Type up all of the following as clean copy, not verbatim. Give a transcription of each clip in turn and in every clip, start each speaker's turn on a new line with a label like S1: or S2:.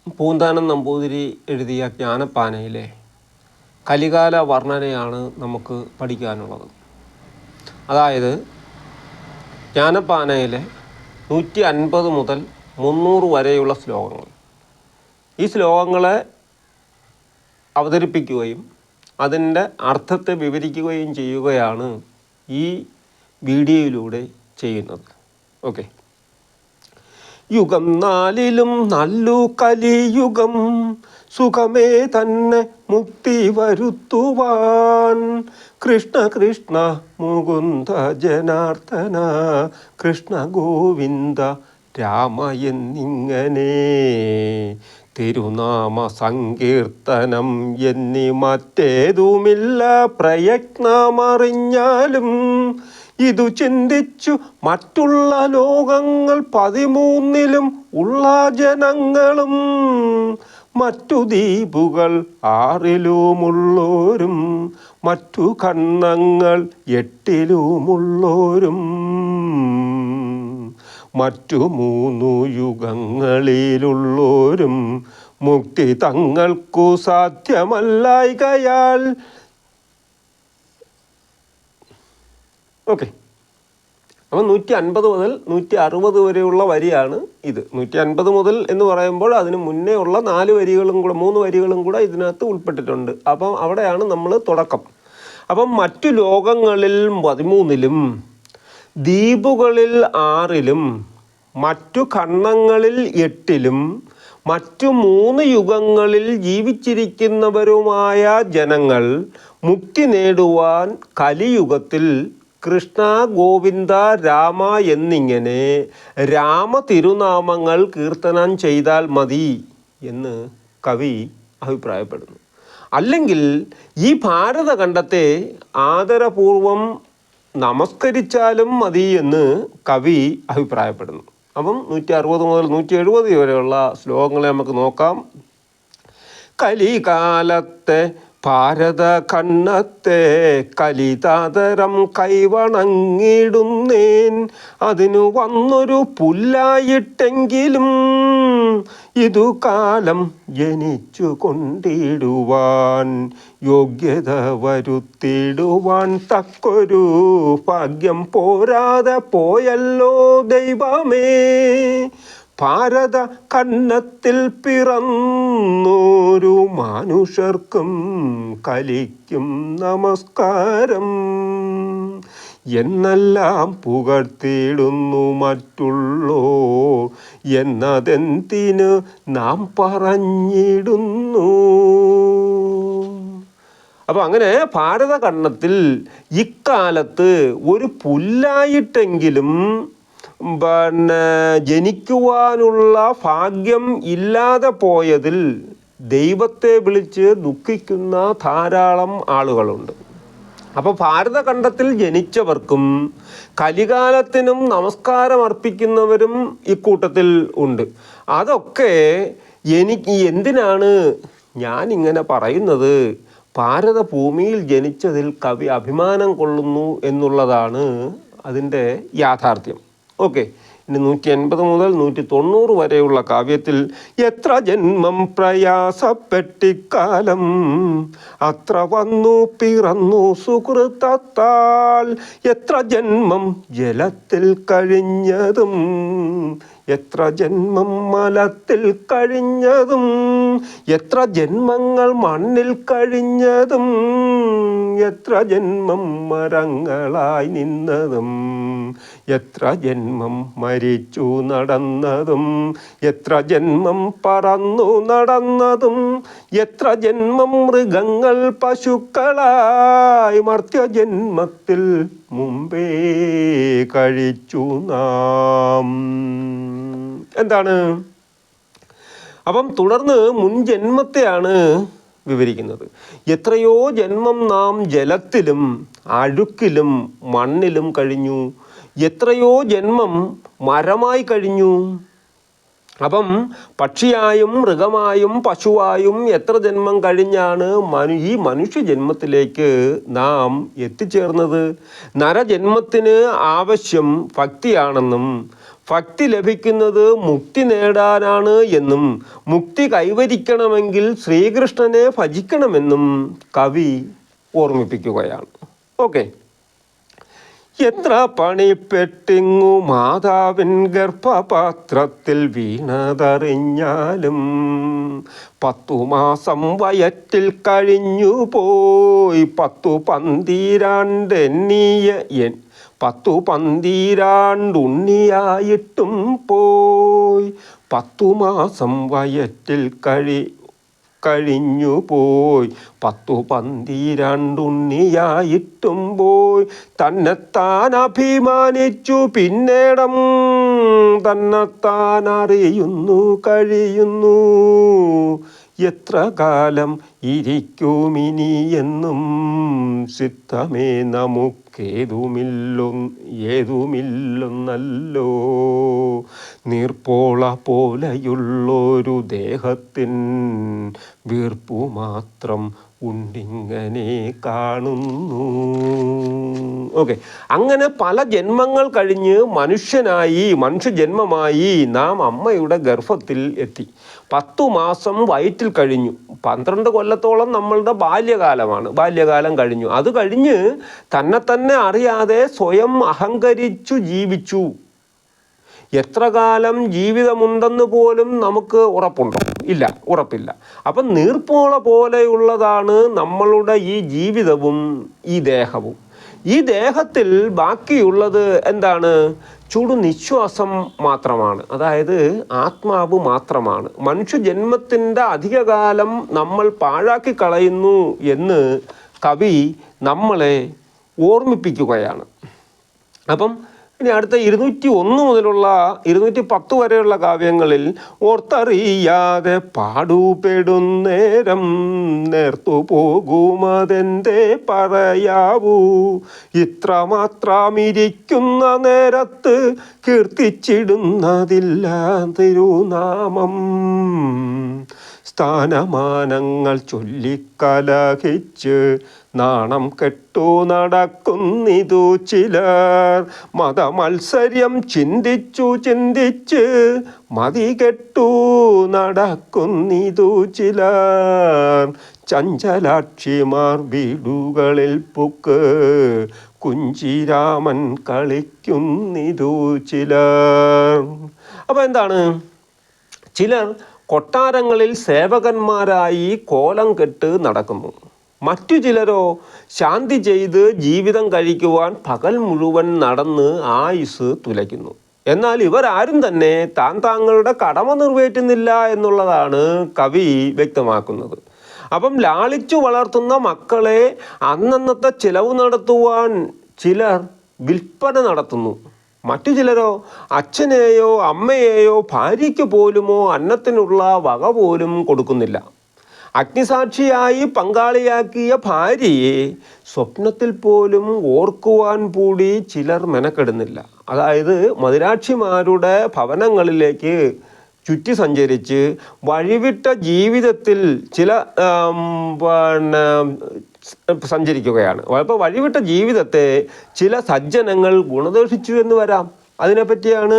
S1: പൂന്താനം നമ്പൂതിരി എഴുതിയ ജ്ഞാനപ്പാനയിലെ കലികാല വർണ്ണനയാണ് നമുക്ക് പഠിക്കാനുള്ളത്. അതായത് ജ്ഞാനപ്പാനയിലെ 150 മുതൽ 300 വരെയുള്ള ശ്ലോകങ്ങൾ. ഈ ശ്ലോകങ്ങളെ അവതരിപ്പിക്കുകയും അതിൻ്റെ അർത്ഥത്തെ വിവരിക്കുകയും ചെയ്യുകയാണ് ഈ വീഡിയോയിലൂടെ ചെയ്യുന്നത്. ഓക്കെ. യുഗം 4 നല്ലു കലിയുഗം സുഖമേ തന്നെ മുക്തി വരുത്തുവാൻ. കൃഷ്ണ കൃഷ്ണ മുകുന്ദ ജനാർദ്ദന കൃഷ്ണ ഗോവിന്ദ രാമ എന്നിങ്ങനെ തിരുനാമ സങ്കീർത്തനം എന്നി മറ്റേതുമില്ല പ്രയത്നമറിഞ്ഞാലും. ഇതു ചിന്തിച്ചു മറ്റുള്ള ലോകങ്ങൾ 13 ഉള്ള ജനങ്ങളും മറ്റു ദ്വീപുകൾ 6 മറ്റു ഖണ്ഡങ്ങൾ 8 മറ്റു 3 യുഗങ്ങളിലുള്ളോരും മുക്തി തങ്ങൾക്കു സാധ്യമല്ലായ്കയാൽ. ഓക്കെ. അപ്പം 150 മുതൽ 160 വരെയുള്ള വരിയാണ് ഇത്. 150 മുതൽ എന്ന് പറയുമ്പോൾ അതിന് മുന്നേ ഉള്ള 3 വരികളും കൂടെ ഇതിനകത്ത് ഉൾപ്പെട്ടിട്ടുണ്ട്. അപ്പം അവിടെയാണ് നമ്മൾ തുടക്കം. അപ്പം മറ്റു ലോകങ്ങളിൽ 13 ദ്വീപുകളിൽ 6 മറ്റു ഖണ്ഡങ്ങളിൽ 8 മറ്റു 3 യുഗങ്ങളിൽ ജീവിച്ചിരിക്കുന്നവരുമായ ജനങ്ങൾ മുക്തി നേടുവാൻ കലിയുഗത്തിൽ കൃഷ്ണ ഗോവിന്ദ രാമ എന്നിങ്ങനെ രാമ തിരുനാമങ്ങൾ കീർത്തനം ചെയ്താൽ മതി എന്ന് കവി അഭിപ്രായപ്പെടുന്നു. അല്ലെങ്കിൽ ഈ ഭാരതഖണ്ഡത്തെ ആദരപൂർവം നമസ്കരിച്ചാലും മതി എന്ന് കവി അഭിപ്രായപ്പെടുന്നു. അപ്പം 160 മുതൽ 170 വരെയുള്ള ശ്ലോകങ്ങളെ നമുക്ക് നോക്കാം. കലികാലത്തെ ഭാരതഖണ്ഡത്തെ കലിതാതരം കൈവണങ്ങിടുന്നേൻ. അതിനു വന്നൊരു പുല്ലായിട്ടെങ്കിലും ഇതു കാലം ജനിച്ചു കൊണ്ടിടുവാൻ യോഗ്യത വരുത്തിടുവാൻ തക്കൊരു ഭാഗ്യം പോരാതെ പോയല്ലോ ദൈവമേ. ഭാരത ഖണ്ഡത്തിൽ പിറന്നോരു മനുഷ്യർക്കും കലിക്കും നമസ്കാരം എന്നെല്ലാം പുകഴ്ത്തിയിടുന്നു മറ്റുള്ളോ എന്നതെന്തിന് നാം പറഞ്ഞിടുന്നു. അപ്പം അങ്ങനെ ഭാരതഖണ്ഡത്തിൽ ഇക്കാലത്ത് ഒരു പുല്ലായിട്ടെങ്കിലും ജനിക്കുവാനുള്ള ഭാഗ്യം ഇല്ലാതെ പോയതിൽ ദൈവത്തെ വിളിച്ച് ദുഃഖിക്കുന്ന ധാരാളം ആളുകളുണ്ട്. അപ്പോൾ ഭാരതഖണ്ഡത്തിൽ ജനിച്ചവർക്കും കലികാലത്തിനും നമസ്കാരം അർപ്പിക്കുന്നവരും ഇക്കൂട്ടത്തിൽ ഉണ്ട്. അതൊക്കെ എനിക്ക് എന്തിനാണ് ഞാനിങ്ങനെ പറയുന്നത്? ഭാരതഭൂമിയിൽ ജനിച്ചതിൽ കവി അഭിമാനം കൊള്ളുന്നു എന്നുള്ളതാണ് അതിൻ്റെ യാഥാർത്ഥ്യം. ഓക്കെ. ഇനി 180 മുതൽ 190 വരെയുള്ള കാവ്യത്തിൽ എത്ര ജന്മം പ്രയാസപ്പെട്ടിക്കാലം അത്ര വന്നു പിറന്നു സുഹൃത്തത്താൽ. എത്ര ജന്മം ജലത്തിൽ കഴിഞ്ഞതും എത്ര ജന്മം മലത്തിൽ കഴിഞ്ഞതും എത്ര ജന്മങ്ങൾ മണ്ണിൽ കഴിഞ്ഞതും എത്ര ജന്മം മരങ്ങളായി നിന്നതും എത്ര ജന്മം മരിച്ചു നടന്നതും എത്ര ജന്മം പറന്നു നടന്നതും എത്ര ജന്മം മൃഗങ്ങൾ പശുക്കളായി മർത്യജന്മത്തിൽ മുമ്പേ കഴിച്ചു നാം. എന്താണ്? അപ്പം തുടർന്ന് മുൻ ജന്മത്തെയാണ് വിവരിക്കുന്നത്. എത്രയോ ജന്മം നാം ജലത്തിലും അഴുക്കിലും മണ്ണിലും കഴിഞ്ഞു. എത്രയോ ജന്മം മരമായി കഴിഞ്ഞു. അപ്പം പക്ഷിയായും മൃഗമായും പശുവായും എത്ര ജന്മം കഴിഞ്ഞാണ് ഈ മനുഷ്യജന്മത്തിലേക്ക് നാം എത്തിച്ചേർന്നത്? നരജന്മത്തിന് ആവശ്യം ഭക്തിയാണെന്നും ഭക്തി ലഭിക്കുന്നത് മുക്തി നേടാനാണ് എന്നും മുക്തി കൈവരിക്കണമെങ്കിൽ ശ്രീകൃഷ്ണനെ ഭജിക്കണമെന്നും കവി ഓർമ്മിപ്പിക്കുകയാണ്. ഓക്കെ. എത്ര പണിപ്പെട്ടിങ്ങു മാതാവിൻ ഗർഭപാത്രത്തിൽ വീണതറിഞ്ഞാലും 10 മാസം വയറ്റിൽ കഴിഞ്ഞു പോയി 10 12 പോയി 10 മാസം വയറ്റിൽ കഴിഞ്ഞു പോയി 10 12 പോയി തന്നെത്താൻ അഭിമാനിച്ചു പിന്നേടം തന്നെത്താൻ അറിയുന്നു കഴിയുന്നു എത്ര കാലം ഇരിക്കുമിനിയെന്നും സിദ്ധമേ ഏതുമില്ലൊന്നല്ലോ നീർപ്പോള പോലെയുള്ളൊരു ദേഹത്തിൻ വീർപ്പു മാത്രം ഉണ്ടിങ്ങനെ കാണുന്നു. ഓക്കെ. അങ്ങനെ പല ജന്മങ്ങൾ കഴിഞ്ഞ് മനുഷ്യജന്മമായി നാം അമ്മയുടെ ഗർഭത്തിൽ എത്തി. 10 മാസം വയറ്റിൽ കഴിഞ്ഞു. 12 കൊല്ലത്തോളം നമ്മളുടെ ബാല്യകാലം കഴിഞ്ഞു. അത് കഴിഞ്ഞ് തന്നെ അറിയാതെ സ്വയം അഹങ്കരിച്ചു ജീവിച്ചു. എത്ര കാലം ജീവിതമുണ്ടെന്ന് പോലും നമുക്ക് ഉറപ്പുണ്ടോ? ഇല്ല, ഉറപ്പില്ല. അപ്പം നീർപ്പോള പോലെയുള്ളതാണ് നമ്മളുടെ ഈ ജീവിതവും ഈ ദേഹവും. ഈ ദേഹത്തിൽ ബാക്കിയുള്ളത് എന്താണ്? ചുടുനിശ്വാസം മാത്രമാണ്, അതായത് ആത്മാവ് മാത്രമാണ്. മനുഷ്യജന്മത്തിൻ്റെ അധികകാലം നമ്മൾ പാഴാക്കി കളയുന്നു എന്ന് കവി നമ്മളെ ഓർമ്മിപ്പിക്കുകയാണ്. അപ്പം ഇനി അടുത്ത 201 മുതലുള്ള 210 വരെയുള്ള കാവ്യങ്ങളിൽ ഓർത്തറിയാതെ പാടുപെടുന്നേരം നേർത്തു പോകുമതെന്തേ പറയാവൂ ഇത്രമാത്രമിരിക്കുന്ന നേരത്ത് കീർത്തിച്ചിടുന്നതില്ല തിരുനാമം സ്ഥാനമാനങ്ങൾ ചൊല്ലിക്കലഹിച്ച് നാണം കെട്ടു നടക്കുന്നിതു ചിലർ മതമത്സര്യം ചിന്തിച്ച് മതി കെട്ടു നടക്കുന്നിതു ചിലർ ചഞ്ചലാക്ഷിമാർ വീടുകളിൽ പുക്ക് കുഞ്ചിരാമൻ കളിക്കുന്നിതു ചിലർ. അപ്പം എന്താണ്? ചിലർ കൊട്ടാരങ്ങളിൽ സേവകന്മാരായി കോലം കെട്ട് നടക്കുന്നു. മറ്റു ചിലരോ ശാന്തി ചെയ്ത് ജീവിതം കഴിക്കുവാൻ പകൽ മുഴുവൻ നടന്ന് ആയുസ് തുലയ്ക്കുന്നു. എന്നാൽ ഇവരാരും തന്നെ താങ്കളുടെ കടമ നിറവേറ്റുന്നില്ല എന്നുള്ളതാണ് കവി വ്യക്തമാക്കുന്നത്. അപ്പം ലാളിച്ചു വളർത്തുന്ന മക്കളെ അന്നന്നത്തെ ചിലവ് നടത്തുവാൻ ചിലർ വിൽപ്പന നടത്തുന്നു. മറ്റു ചിലരോ അച്ഛനെയോ അമ്മയെയോ ഭാര്യയ്ക്ക് പോലുമോ അന്നത്തിനുള്ള വക പോലും കൊടുക്കുന്നില്ല. അഗ്നിസാക്ഷിയായി പങ്കാളിയാക്കിയ ഭാര്യയെ സ്വപ്നത്തിൽ പോലും ഓർക്കുവാൻ കൂടി ചിലർ മെനക്കെടുന്നില്ല. അതായത് മദിരാക്ഷിമാരുടെ ഭവനങ്ങളിലേക്ക് ചുറ്റി സഞ്ചരിച്ച് വഴിവിട്ട ജീവിതത്തിൽ സഞ്ചരിക്കുകയാണ്. അപ്പോൾ വഴിവിട്ട ജീവിതത്തെ ചില സജ്ജനങ്ങൾ ഗുണദോഷിച്ചു എന്ന് വരാം. അതിനെപ്പറ്റിയാണ്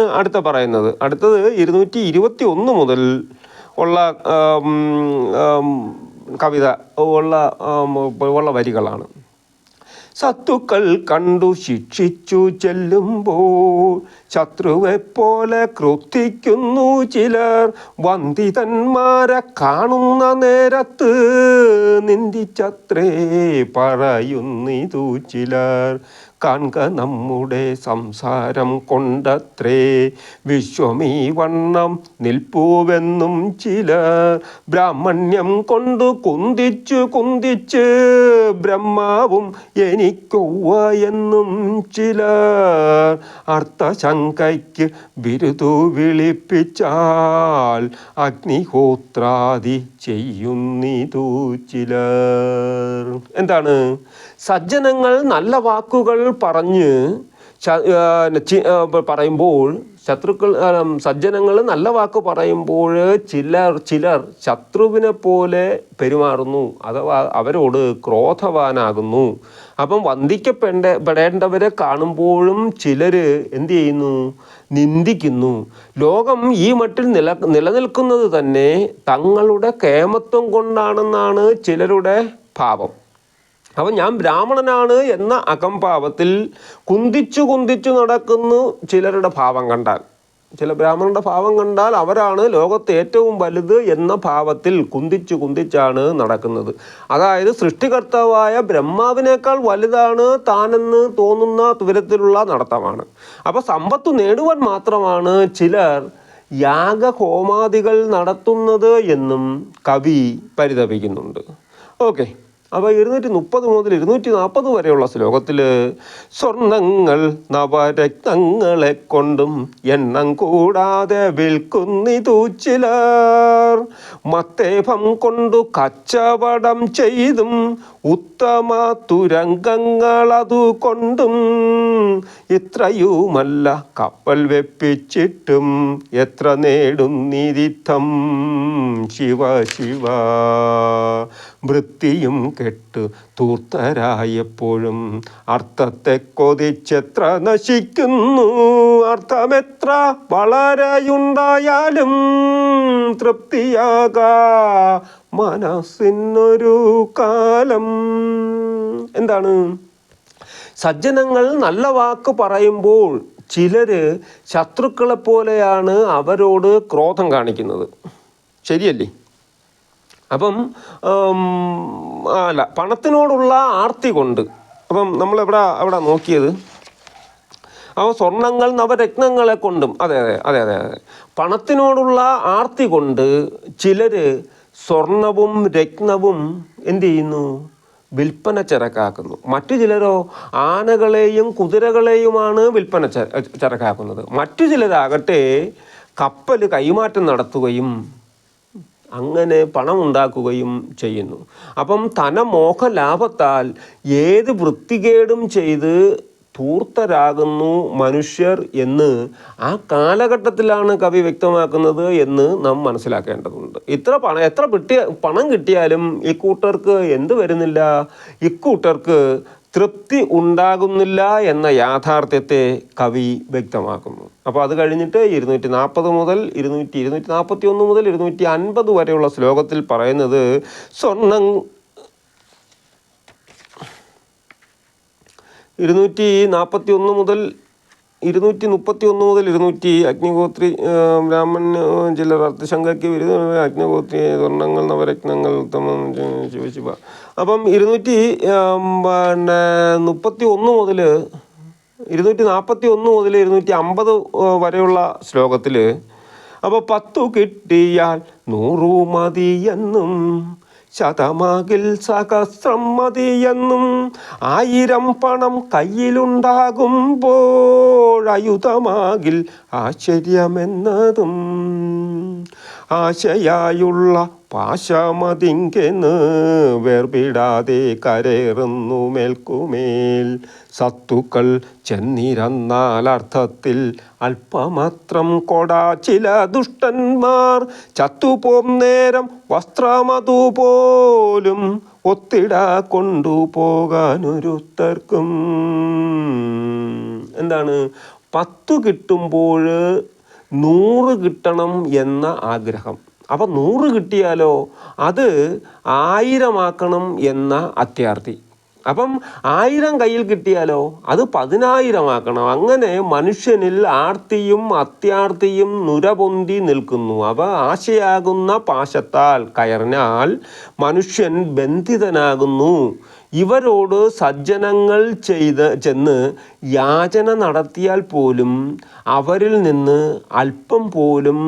S1: പറയുന്നത്. അടുത്തത് 221 മുതൽ ഉള്ള കവിത ഉള്ള വരികളാണ്. ശത്രുക്കൾ കണ്ടു ശിക്ഷിച്ചു ചെല്ലുമ്പോൾ ശത്രുവെപ്പോലെ ക്രുദ്ധിക്കുന്നു ചിലർ വന്ദിതന്മാരെ കാണുന്ന നേരത്ത് നിന്ദിച്ചത്രേ പറയുന്നിതു ചിലർ കാൺക നമ്മുടെ സംസാരം കൊണ്ടത്രേ വിശ്വമീ വണ്ണം നിൽപ്പൂവെന്നും ചിലർ ബ്രാഹ്മണ്യം കൊണ്ട് കുന്തിച്ച് ബ്രഹ്മാവും എനിക്കൊവ്വ എന്നും ചിലർ അർത്ഥശങ്കയ്ക്ക് ബിരുദു വിളിപ്പിച്ചാൽ അഗ്നിഹോത്രാദി ചെയ്യുന്നിതു ചിലർ. എന്താണ്? സജ്ജനങ്ങൾ നല്ല വാക്കുകൾ പറയുമ്പോൾ സജ്ജനങ്ങൾ നല്ല വാക്ക് പറയുമ്പോൾ ചിലർ ശത്രുവിനെ പോലെ പെരുമാറുന്നു, അഥവാ അവരോട് ക്രോധവാനാകുന്നു. അപ്പം വന്ദിക്കപ്പെടേണ്ടവരെ കാണുമ്പോഴും ചിലർ എന്ത് ചെയ്യുന്നു? നിന്ദിക്കുന്നു. ലോകം ഈ മട്ടിൽ നിലനിൽക്കുന്നത് തന്നെ തങ്ങളുടെ കേമത്വം കൊണ്ടാണെന്നാണ് ചിലരുടെ ഭാവം. അപ്പം ഞാൻ ബ്രാഹ്മണനാണ് എന്ന അകംഭാവത്തിൽ കുന്തിച്ചു നടക്കുന്നു ചിലരുടെ ഭാവം കണ്ടാൽ. ചില ബ്രാഹ്മണരുടെ ഭാവം കണ്ടാൽ അവരാണ് ലോകത്ത് ഏറ്റവും വലുത് എന്ന ഭാവത്തിൽ കുന്തിച്ചാണ് നടക്കുന്നത്. അതായത് സൃഷ്ടികർത്താവായ ബ്രഹ്മാവിനേക്കാൾ വലുതാണ് താനെന്ന് തോന്നുന്ന വിധത്തിലുള്ള നടത്തമാണ്. അപ്പോൾ സമ്പത്ത് നേടുവാൻ മാത്രമാണ് ചിലർ യാഗഹോമാദികൾ നടത്തുന്നത് എന്നും കവി പരിതപിക്കുന്നുണ്ട്. ഓക്കെ, അപ്പോൾ 230 മുതൽ 240 വരെയുള്ള ശ്ലോകത്തിൽ സ്വർണങ്ങൾ നവരത്നങ്ങളെ കൊണ്ടും എണ്ണം കൂടാതെ വിൽക്കുന്നിതു ചിലർ, മത്തേഭം കൊണ്ടു കച്ചവടം ചെയ്തും ഉത്തമ തുരങ്കങ്ങളതു കൊണ്ടും, ഇത്രയുമല്ല കപ്പൽ വെപ്പിച്ചിട്ടും എത്ര നേടുന്നിരിത്തം ശിവ ശിവ. വൃത്തിയും കെട്ട് തൂർത്തരായപ്പോഴും അർത്ഥത്തെ കൊതിച്ചെത്ര നശിക്കുന്നു, അർത്ഥമെത്ര വളരെയുണ്ടായാലും തൃപ്തിയാകാ മനസ്സിനൊരു കാലം. എന്താണ്? സജ്ജനങ്ങൾ നല്ല വാക്ക് പറയുമ്പോൾ ചിലര് ശത്രുക്കളെ പോലെയാണ് അവരോട് ക്രോധം കാണിക്കുന്നത്. ശരിയല്ലേ? അപ്പം അല്ല, പണത്തിനോടുള്ള ആർത്തി കൊണ്ട്. അപ്പം നമ്മളെവിടെ നോക്കിയത്? അപ്പോൾ സ്വർണങ്ങൾ നവരത്നങ്ങളെ കൊണ്ടും, അതെ, പണത്തിനോടുള്ള ആർത്തി കൊണ്ട് ചിലർ സ്വർണവും രത്നവും എന്ത് ചെയ്യുന്നു? വിൽപ്പന ചരക്കാക്കുന്നു. മറ്റു ചിലരോ ആനകളെയും കുതിരകളെയുമാണ് വിൽപ്പന ചരക്കാക്കുന്നത്. മറ്റു ചിലരാകട്ടെ കപ്പൽ കൈമാറ്റം നടത്തുകയും അങ്ങനെ പണം ഉണ്ടാക്കുകയും ചെയ്യുന്നു. അപ്പം ധനമോഹ ലാഭത്താൽ ഏത് വൃത്തികേടും ചെയ്ത് ധൂർത്തരാകുന്നു മനുഷ്യർ എന്ന് ആ കാലഘട്ടത്തിലാണ് കവി വ്യക്തമാക്കുന്നത് എന്ന് നാം മനസ്സിലാക്കേണ്ടതുണ്ട്. എത്ര പണം കിട്ടിയാലും ഇക്കൂട്ടർക്ക് എന്ത് വരുന്നില്ല? ഇക്കൂട്ടർക്ക് തൃപ്തി ഉണ്ടാകുന്നില്ല എന്ന യാഥാർത്ഥ്യത്തെ കവി വ്യക്തമാക്കുന്നു. അപ്പോൾ അത് കഴിഞ്ഞിട്ട് 241 മുതൽ 250 വരെയുള്ള ശ്ലോകത്തിൽ പറയുന്നത് 241 മുതൽ 231 അഗ്നിഹോത്രി ബ്രാഹ്മൺ ചിലർ അർത്ഥശങ്കയ്ക്ക് വിരുദ്ധമായ അഗ്നിഹോത്രി സ്വർണ്ണങ്ങൾ നവരത്നങ്ങൾ ശിവശിവ. അപ്പം 241 മുതൽ 250 വരെയുള്ള ശ്ലോകത്തിൽ അപ്പോൾ 10 കിട്ടിയാൽ 100 മതിയെന്നും ശതമാകിൽ സഹസ്രം മതിയെന്നും 1000 പണം കയ്യിലുണ്ടാകുമ്പോഴയുധമാകിൽ ആശ്ചര്യമെന്നതും ആശയായുള്ള പാശമതിങ്കെന്ന് വേർപിടാതെ കരേറുന്നു മേൽക്കുമേൽ സത്തുക്കൾ ചെന്നിരന്നാൽ അർത്ഥത്തിൽ അല്പമാത്രം കൊടാ ചില ദുഷ്ടന്മാർ ചത്തുപോം നേരം വസ്ത്രമതുപോലും ഒത്തിട കൊണ്ടുപോകാനൊരുത്തർക്കും. എന്താണ്? 10 കിട്ടുമ്പോൾ 100 കിട്ടണം എന്ന ആഗ്രഹം. അപ്പം 100 കിട്ടിയാലോ അത് 1000 ആക്കണം എന്ന അത്യാർത്തി. അപ്പം 1000 കയ്യിൽ കിട്ടിയാലോ അത് 10,000 ആക്കണം. അങ്ങനെ മനുഷ്യനിൽ ആർത്തിയും അത്യാർത്തിയും നുരപൊന്തി നിൽക്കുന്നു. അവ ആശയാകുന്ന പാശത്താൽ കയറിനാൽ മനുഷ്യൻ ബന്ധിതനാകുന്നു. ഇവരോട് സജ്ജനങ്ങൾ ചെന്ന് യാചന നടത്തിയാൽ പോലും അവരിൽ നിന്ന് അല്പം പോലും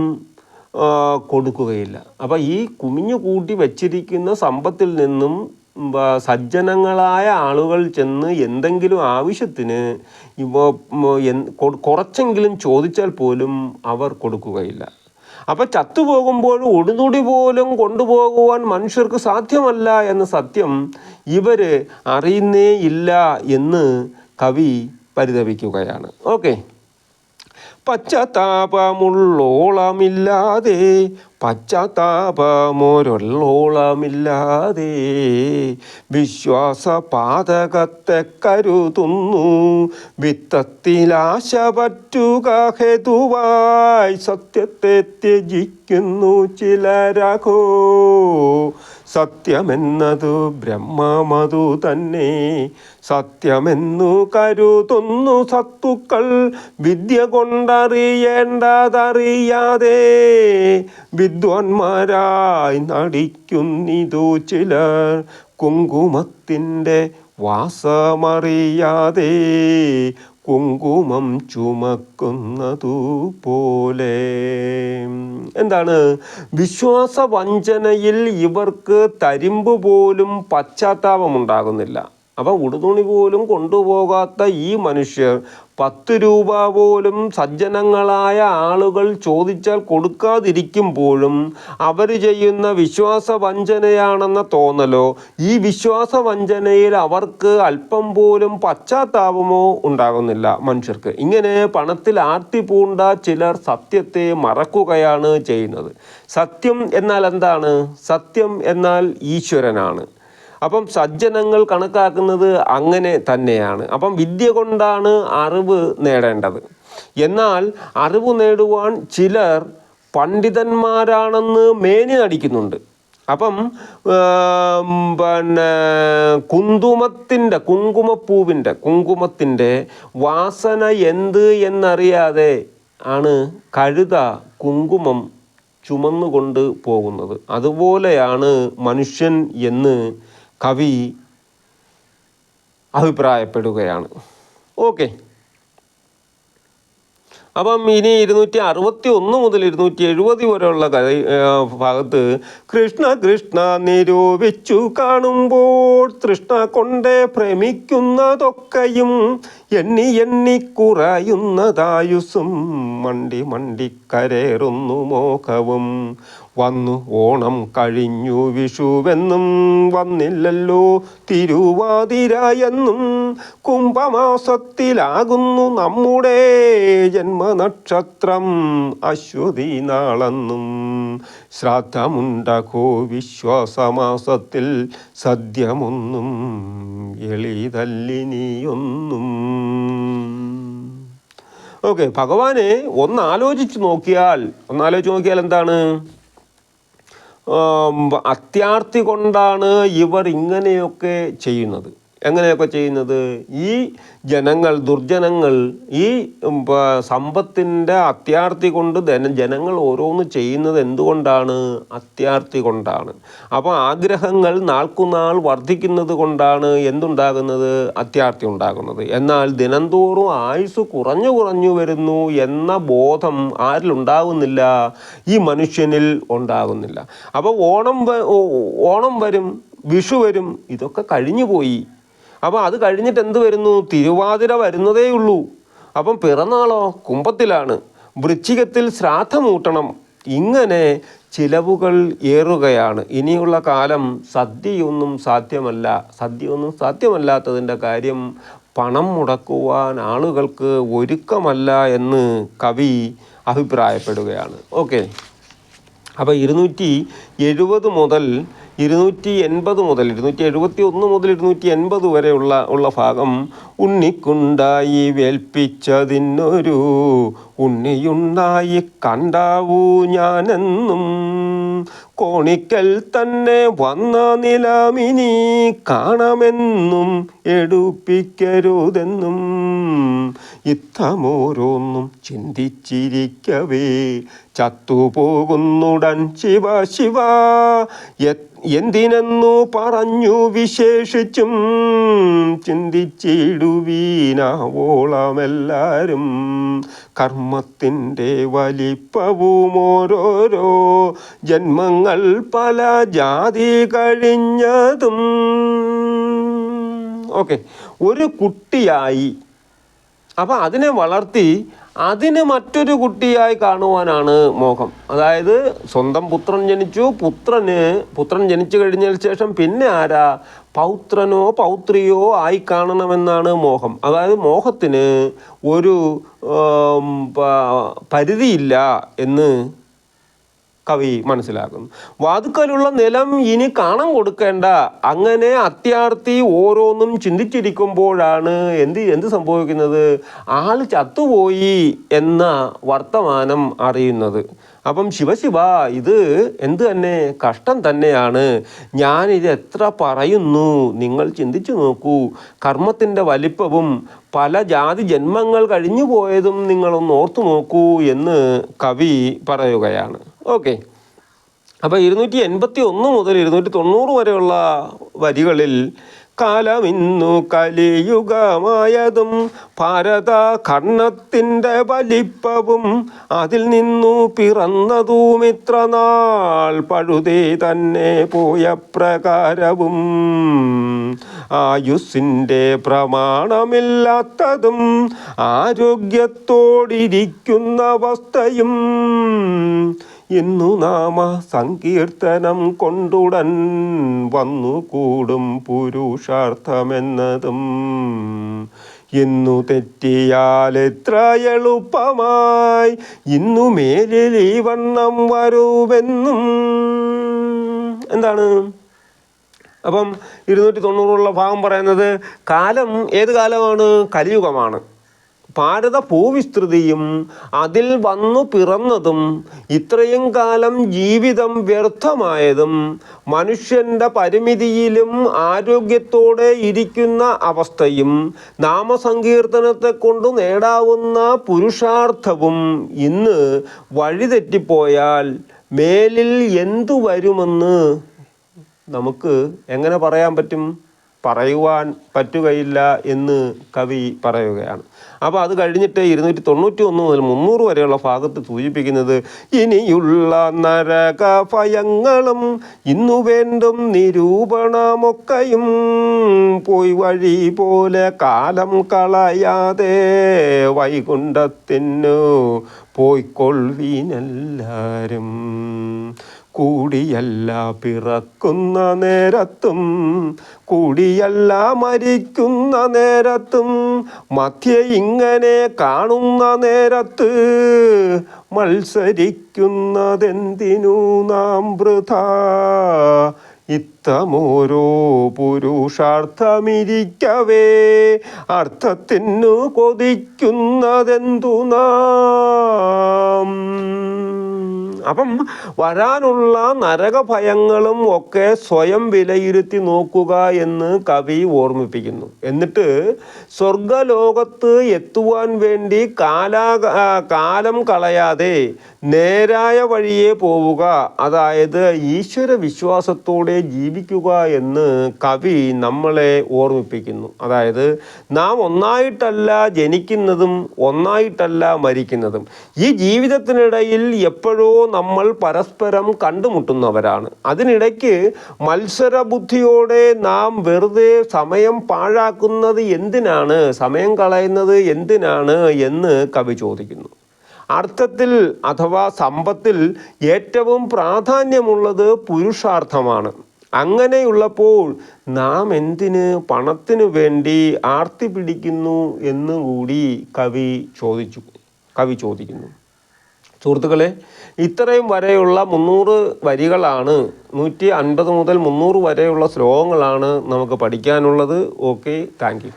S1: കൊടുക്കുകയില്ല. അപ്പം ഈ കുമിഞ്ഞു കൂട്ടി വച്ചിരിക്കുന്ന സമ്പത്തിൽ നിന്നും സജ്ജനങ്ങളായ ആളുകൾ ചെന്ന് എന്തെങ്കിലും ആവശ്യത്തിന് കുറച്ചെങ്കിലും ചോദിച്ചാൽ പോലും അവർ കൊടുക്കുകയില്ല. അപ്പം ചത്തുപോകുമ്പോൾ ഒടുതുടി പോലും കൊണ്ടുപോകുവാൻ മനുഷ്യർക്ക് സാധ്യമല്ല എന്ന സത്യം ഇവർ അറിയുന്നേ ഇല്ല എന്ന് കവി പരിതപിക്കുകയാണ്. ഓക്കെ, പശ്ചാത്താപമുള്ളോളമില്ലാതെ പശ്ചാത്താപമൊരുള്ളോളമില്ലാതെ വിശ്വാസപാതകത്തെ കരുതുന്നു വിത്തത്തിലാശ പറ്റുക ഹേതുവായി സത്യത്തെ ത്യജിക്കുന്നു ചിലരകോ സത്യമെന്നതു ബ്രഹ്മമതു തന്നെ സത്യമെന്നു കരുതുന്നു സത്തുക്കൾ വിദ്യ കൊണ്ടറിയേണ്ടതറിയാതെ വിദ്വാൻമാരായി നടിക്കുന്നിതു ചിലർ കുങ്കുമത്തിൻ്റെ വാസമറിയാതെ കുങ്കുമം ചുമക്കുന്നതു പോലെ. എന്താണ്? വിശ്വാസവഞ്ചനയിൽ ഇവർക്ക് തരിമ്പ് പോലും പശ്ചാത്താപമുണ്ടാകുന്നില്ല. അപ്പം ഉടുതുണി പോലും കൊണ്ടുപോകാത്ത ഈ മനുഷ്യർ 10 രൂപ പോലും സജ്ജനങ്ങളായ ആളുകൾ ചോദിച്ചാൽ കൊടുക്കാതിരിക്കുമ്പോഴും അവർ ചെയ്യുന്ന വിശ്വാസവഞ്ചനയാണെന്ന തോന്നലോ ഈ വിശ്വാസവഞ്ചനയിൽ അവർക്ക് അല്പം പോലും പശ്ചാത്താപമോ ഉണ്ടാകുന്നില്ല മനുഷ്യർക്ക്. ഇങ്ങനെ പണത്തിൽ ആർത്തി പൂണ്ട ചിലർ സത്യത്തെ മറക്കുകയാണ് ചെയ്യുന്നത്. സത്യം എന്നാൽ എന്താണ്? സത്യം എന്നാൽ ഈശ്വരനാണ്. അപ്പം സജ്ജനങ്ങൾ കണക്കാക്കുന്നത് അങ്ങനെ തന്നെയാണ്. അപ്പം വിദ്യ കൊണ്ടാണ് അറിവ് നേടേണ്ടത്. എന്നാൽ അറിവ് നേടുവാൻ ചിലർ പണ്ഡിതന്മാരാണെന്ന് മേനി നടിക്കുന്നുണ്ട്. അപ്പം കുങ്കുമത്തിൻ്റെ വാസന എന്ത് എന്നറിയാതെ ആണ് കഴുത കുങ്കുമം ചുമന്നുകൊണ്ട് പോകുന്നത്. അതുപോലെയാണ് മനുഷ്യൻ എന്ന് കവി അഭിപ്രായപ്പെടുകയാണ്. ഓക്കെ, അപ്പം ഇനി 261 മുതൽ 270 വരെയുള്ള ഭാഗത്ത് കൃഷ്ണ കൃഷ്ണ നിരൂപിച്ചു കാണുമ്പോൾ തൃഷ്ണ കൊണ്ടേ ഭ്രമിക്കുന്നതൊക്കെയും എണ്ണി എണ്ണി കുറയുന്നതായുസ്സും മണ്ടി മണ്ടി കരേറുന്നു മോഹവും വന്നു ഓണം കഴിഞ്ഞു വിഷുവെന്നും വന്നില്ലല്ലോ തിരുവാതിര എന്നും കുംഭമാസത്തിലാകുന്നു നമ്മുടെ ജന്മനക്ഷത്രം അശ്വതി നാളെന്നും ശ്രാദ്ധമുണ്ടകോ വിശ്വാസമാസത്തിൽ സദ്യമൊന്നും എളിതല്ലിനിയൊന്നും. ഓക്കെ, ഭഗവാനെ ഒന്നാലോചിച്ച് നോക്കിയാൽ എന്താണ്? അത്യാർത്തി കൊണ്ടാണ് ഇവർ ഇങ്ങനെയൊക്കെ ചെയ്യുന്നത്. എങ്ങനെയൊക്കെ ചെയ്യുന്നത്? ഈ ദുർജനങ്ങൾ ഈ സമ്പത്തിൻ്റെ അത്യാർത്തി കൊണ്ട് ജനങ്ങൾ ഓരോന്ന് ചെയ്യുന്നത് എന്തുകൊണ്ടാണ്? അത്യാർത്തി കൊണ്ടാണ്. അപ്പോൾ ആഗ്രഹങ്ങൾ നാൾക്കുനാൾ വർദ്ധിക്കുന്നത് കൊണ്ടാണ് എന്തുണ്ടാകുന്നത്? അത്യാർത്തി ഉണ്ടാകുന്നത്. എന്നാൽ ദിനംതോറും ആയുസ് കുറഞ്ഞു വരുന്നു എന്ന ബോധം ആരിലുണ്ടാകുന്നില്ല? ഈ മനുഷ്യനിൽ ഉണ്ടാകുന്നില്ല. അപ്പോൾ ഓണം വരും, വിഷു വരും, ഇതൊക്കെ കഴിഞ്ഞു പോയി. അപ്പം അത് കഴിഞ്ഞിട്ട് എന്ത് വരുന്നു? തിരുവാതിര വരുന്നതേ ഉള്ളൂ. അപ്പം പിറന്നാളോ കുംഭത്തിലാണ്, വൃശ്ചികത്തിൽ ശ്രാദ്ധമൂട്ടണം. ഇങ്ങനെ ചിലവുകൾ ഏറുകയാണ്. ഇനിയുള്ള കാലം സദ്യയൊന്നും സാധ്യമല്ലാത്തതിൻ്റെ കാര്യം പണം മുടക്കുവാൻ ആളുകൾക്ക് ഒരുക്കമല്ല എന്ന് കവി അഭിപ്രായപ്പെടുകയാണ്. ഓക്കെ, അപ്പോൾ 270 മുതൽ 280 മുതൽ 271 മുതൽ 280 വരെ ഉള്ള ഭാഗം ഉണ്ണിക്കുണ്ടായി വേൽപ്പിച്ചതിനൊരു ഉണ്ണിയുണ്ടായി കണ്ടാവൂ ഞാനെന്നും കോണിക്കൽ തന്നെ വന്ന നിലാമിനി കാണാമെന്നും എടുപ്പിക്കരുതെന്നും ഇത്തമോരോന്നും ചിന്തിച്ചിരിക്കവേ ചത്തുപോകുന്നുടൻ ശിവ ശിവ എന്തിനെന്നു പറഞ്ഞു വിശേഷിച്ചും ചിന്തിച്ചിടുവീനാവോളമെല്ലാരും കർമ്മത്തിൻ്റെ വലിപ്പവും ഓരോരോ ജന്മങ്ങൾ പല ജാതി കഴിഞ്ഞതും. ഓക്കെ, ഒരു കുട്ടിയായി അപ്പം അതിനെ വളർത്തി അതിന് മറ്റൊരു കുട്ടിയായി കാണുവാനാണ് മോഹം. അതായത് സ്വന്തം പുത്രൻ ജനിച്ചു, പുത്രൻ ജനിച്ചു കഴിഞ്ഞതിന് ശേഷം പിന്നെ ആരാ, പൗത്രനോ പൗത്രിയോ ആയി കാണണമെന്നാണ് മോഹം. അതായത് മോഹത്തിന് ഒരു പരിധിയില്ല എന്ന് കവി മനസ്സിലാക്കുന്നു. വാതുക്കലുള്ള നിലം ഇനി കാണാൻ കൊടുക്കേണ്ട, അങ്ങനെ അത്യാർത്ഥി ഓരോന്നും ചിന്തിച്ചിരിക്കുമ്പോഴാണ് എന്ത് സംഭവിക്കുന്നത്, ആൾ ചത്തുപോയി എന്ന വർത്തമാനം അറിയുന്നത്. അപ്പം ശിവശിവ, ഇത് എന്ത് തന്നെ കഷ്ടം തന്നെയാണ്. ഞാനിത് എത്ര പറയുന്നു, നിങ്ങൾ ചിന്തിച്ചു നോക്കൂ. കർമ്മത്തിൻ്റെ വലിപ്പവും പല ജാതി ജന്മങ്ങൾ കഴിഞ്ഞു പോയതും നിങ്ങളൊന്ന് ഓർത്തു നോക്കൂ എന്ന് കവി പറയുകയാണ്. ഓക്കെ, അപ്പോൾ 281 മുതൽ 290 വരെയുള്ള വരികളിൽ കാലമിന്നു കലിയുഗമായതും ഭാരതഖണ്ഡത്തിൻ്റെ വലിപ്പവും അതിൽ നിന്നു പിറന്നതും ഇത്ര നാൾ പഴുതേ തന്നെ പോയ പ്രകാരവും ആയുസ്സിൻ്റെ പ്രമാണമില്ലാത്തതും ആരോഗ്യത്തോടിരിക്കുന്ന അവസ്ഥയും ഇന്നു നാമ സങ്കീർത്തനം കൊണ്ടുടൻ വന്നുകൂടും പുരുഷാർത്ഥമെന്നതും ഇന്നു തെറ്റിയാൽ എത്ര എളുപ്പമായി ഇന്നു മേലിൽ ഈ വണ്ണം വരുമെന്നും. എന്താണ് അപ്പം 290 ഭാഗം പറയുന്നത്, കാലം ഏത് കാലമാണ്, കലിയുഗമാണ്. ഭാരത ഭൂവിസ്തൃതിയും അതിൽ വന്നു പിറന്നതും ഇത്രയും കാലം ജീവിതം വ്യർത്ഥമായതും മനുഷ്യൻ്റെ പരിമിതിയിലും ആരോഗ്യത്തോടെ ഇരിക്കുന്ന അവസ്ഥയും നാമസങ്കീർത്തനത്തെ കൊണ്ട് നേടാവുന്ന പുരുഷാർത്ഥവും ഇന്ന് വഴിതെറ്റിപ്പോയാൽ മേലിൽ എന്തു വരുമെന്ന് നമുക്ക് എങ്ങനെ പറയാൻ പറ്റും, പറയുവാൻ പറ്റുകയില്ല എന്ന് കവി പറയുകയാണ്. അപ്പോൾ അത് കഴിഞ്ഞിട്ട് 291 മുതൽ 300 വരെയുള്ള ഭാഗത്ത് സൂചിപ്പിക്കുന്നത്, ഇനിയുള്ള നരക ഭയങ്ങളും ഇന്നു വേണ്ടും നിരൂപണമൊക്കെയും പോയി വഴി പോലെ കാലം കളയാതെ വൈകുണ്ഠത്തിനു പോയിക്കൊള്ളുവീനെല്ലാരും. കൂടിയല്ല പിറക്കുന്ന നേരത്തും കൂടിയല്ല മരിക്കുന്ന നേരത്തും മധ്യേ ഇങ്ങനെ കാണുന്ന നേരത്ത് മത്സരിക്കുന്നതെന്തിനു നാം വൃഥാ. ഇത്തമോരോ പുരുഷാർത്ഥമിരിക്കവേ അർത്ഥത്തിനു കൊതിക്കുന്നതെന്തു നാം. അപ്പം വരാനുള്ള നരകഭയങ്ങളും ഒക്കെ സ്വയം വിലയിരുത്തി നോക്കുക എന്ന് കവി ഓർമ്മിപ്പിക്കുന്നു. എന്നിട്ട് സ്വർഗലോകത്ത് എത്തുവാൻ വേണ്ടി കാലം കളയാതെ നേരായ വഴിയെ പോവുക, അതായത് ഈശ്വര വിശ്വാസത്തോടെ ജീവിക്കുക എന്ന് കവി നമ്മളെ ഓർമ്മിപ്പിക്കുന്നു. അതായത് നാം ഒന്നായിട്ടല്ല ജനിക്കുന്നതും ഒന്നായിട്ടല്ല മരിക്കുന്നതും. ഈ ജീവിതത്തിനിടയിൽ എപ്പോഴോ നമ്മൾ പരസ്പരം കണ്ടുമുട്ടുന്നവരാണ്. അതിനിടയ്ക്ക് മത്സരബുദ്ധിയോടെ നാം വെറുതെ സമയം പാഴാക്കുന്നത് എന്തിനാണ്, സമയം കളയുന്നത് എന്തിനാണ് എന്ന് കവി ചോദിക്കുന്നു. അർത്ഥത്തിൽ അഥവാ സമ്പത്തിൽ ഏറ്റവും പ്രാധാന്യമുള്ളത് പുരുഷാർത്ഥമാണ്. അങ്ങനെയുള്ളപ്പോൾ നാം എന്തിന് പണത്തിനു വേണ്ടി ആർത്തി പിടിക്കുന്നു എന്നുകൂടി കവി ചോദിക്കുന്നു. സുഹൃത്തുക്കളെ, ഇത്രയും വരെയുള്ള 300 വരികളാണ്, 150 മുതൽ 300 വരെയുള്ള ശ്ലോകങ്ങളാണ് നമുക്ക് പഠിക്കാനുള്ളത്. Okay, thank you.